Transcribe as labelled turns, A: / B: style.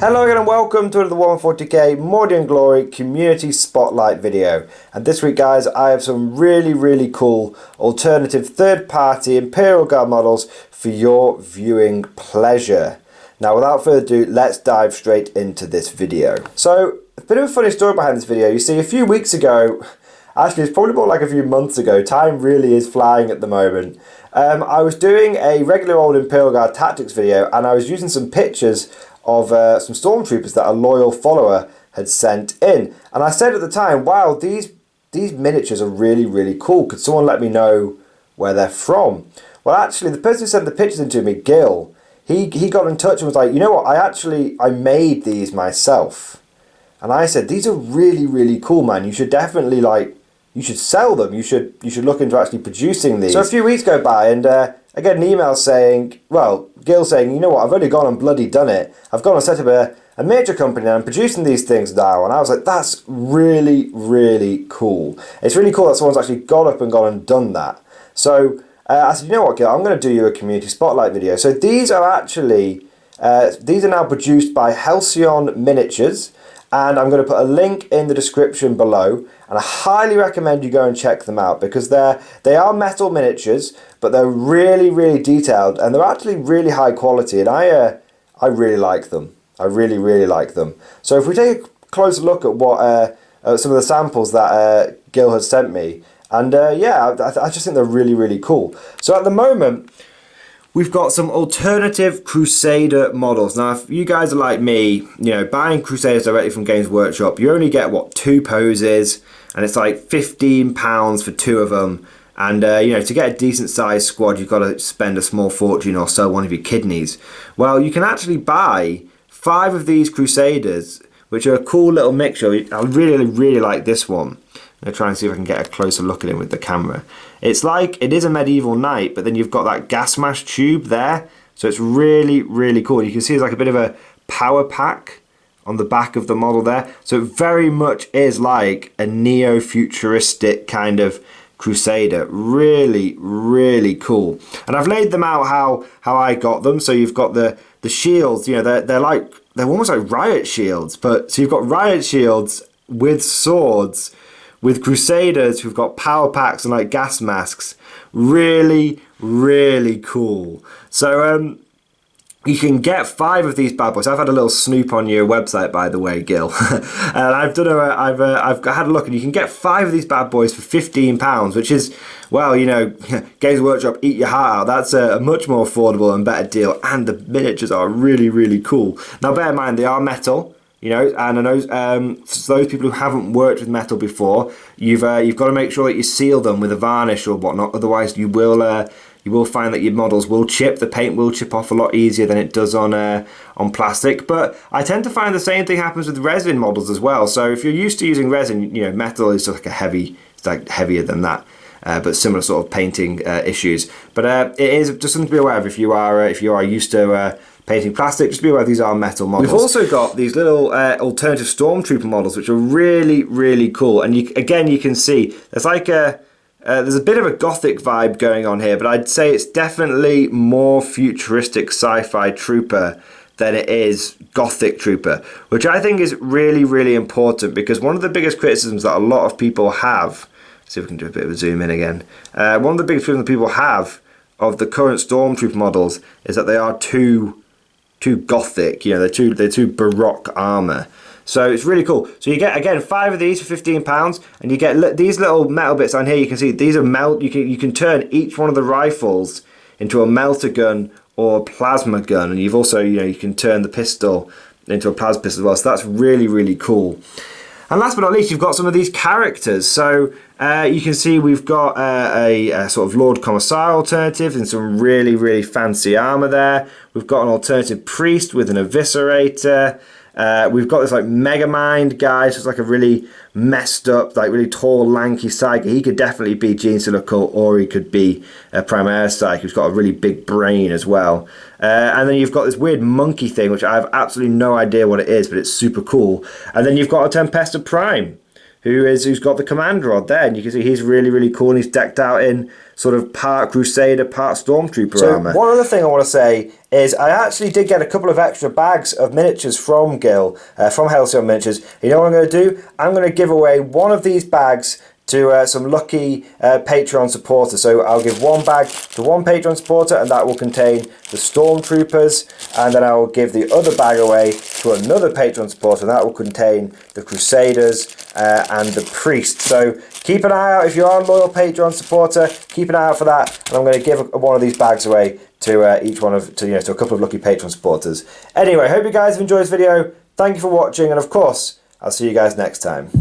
A: Hello again and welcome to the 140k Mordian Glory Community Spotlight video. And this week guys, I have some really cool alternative third-party Imperial Guard models for your viewing pleasure. Now without further ado, let's dive straight into this video. So, a bit of a funny story behind this video. You see, a few weeks ago, actually it's probably more like a few months ago, time really is flying at the moment. I was doing a regular old Imperial Guard tactics video and I was using some pictures of some Stormtroopers that a loyal follower had sent in, and I said at the time, wow, these miniatures are really cool, could someone let me know where they're from? Well, actually the person who sent the pictures in to me, Gil, he got in touch and was like, you know what, I made these myself. And I said, these are really cool, man, you should definitely you should sell them, you should look into actually producing these. So a few weeks go by and I get an email saying, well, Gil saying, you know what, I've already gone and bloody done it. I've gone and set up a miniature company and I'm producing these things now. And I was like, that's really cool. It's really cool that someone's actually got up and gone and done that. So I said, you know what, Gil, I'm going to do you a community spotlight video. So these are actually, these are now produced by Halcyon Miniatures. And I'm going to put a link in the description below, and I highly recommend you go and check them out because they are metal miniatures, but they're really detailed and they're actually really high quality, and I really like them. I really like them. So if we take a closer look at what some of the samples that Gil has sent me, and yeah, I just think they're really cool. So at the moment, we've got some alternative Crusader models. Now, if you guys are like me, you know, buying Crusaders directly from Games Workshop, you only get, what, 2 poses, and it's like £15 for 2 of them. And, you know, to get a decent sized squad, you've got to spend a small fortune or sell one of your kidneys. Well, you can actually buy 5 of these Crusaders, which are a cool little mixture. I really like this one. I'm going to try and see if I can get a closer look at it with the camera. It's like, it is a medieval knight, but then you've got that gas mask tube there. So it's really cool. You can see it's like a bit of a power pack on the back of the model there. So it very much is like a neo-futuristic kind of Crusader. Really cool. And I've laid them out how I got them. So you've got the shields, you know, they're almost like riot shields. But so you've got riot shields with swords, with Crusaders who've got power packs and like gas masks. Really cool. So you can get 5 of these bad boys. I've had a little snoop on your website, by the way, Gil, and I've had a look, and you can get 5 of these bad boys for £15, which is, well, you know, Games Workshop, eat your heart out. That's a much more affordable and better deal, and the miniatures are really cool. Now, bear in mind, they are metal. You know, and I know for those people who haven't worked with metal before, you've got to make sure that you seal them with a varnish or whatnot. Otherwise, you will find that your models will chip. The paint will chip off a lot easier than it does on plastic. But I tend to find the same thing happens with resin models as well. So if you're used to using resin, you know, metal is like it's like heavier than that. But similar sort of painting issues. But it is just something to be aware of if you are used to painting plastic. Just be aware these are metal models. We've also got these little alternative Stormtrooper models, which are really cool. And you can see there's like there's a bit of a gothic vibe going on here, but I'd say it's definitely more futuristic sci-fi trooper than it is gothic trooper, which I think is really important, because one of the biggest criticisms that a lot of people have, see if we can do a bit of a zoom in again, one of the biggest criticisms that people have of the current Stormtrooper models is that they are too gothic. You know, they're too baroque armor. So it's really cool. So you get, again, 5 of these for £15, and you get these little metal bits on here. You can see these are you can turn each one of the rifles into a melter gun or a plasma gun, and you've also, you know, you can turn the pistol into a plasma pistol as well. So that's really cool. And last but not least, you've got some of these characters. So you can see we've got a sort of Lord Commissar alternative in some really fancy armor there. We've got an alternative priest with an eviscerator. We've got this like Megamind guy, so it's like a really messed up, like really tall, lanky psychic. He could definitely be Gene Silico, or he could be a Primaire Psychic who's got a really big brain as well. And then you've got this weird monkey thing, which I have absolutely no idea what it is, but it's super cool. And then you've got a Tempesta Prime, who's got the command rod there, and you can see he's really cool, and he's decked out in sort of part Crusader, part Stormtrooper armour. One other thing I want to say is I actually did get a couple of extra bags of miniatures from Gil, from Halcyon Miniatures. You know what I'm going to do? I'm going to give away one of these bags to some lucky Patreon supporters. So I'll give one bag to one Patreon supporter, and that will contain the Stormtroopers, and then I will give the other bag away to another Patreon supporter, and that will contain the Crusaders and the Priest. So keep an eye out. If you are a loyal Patreon supporter, keep an eye out for that, and I'm going to give one of these bags away to each one of, to a couple of lucky Patreon supporters. Anyway, hope you guys have enjoyed this video. Thank you for watching, and of course, I'll see you guys next time.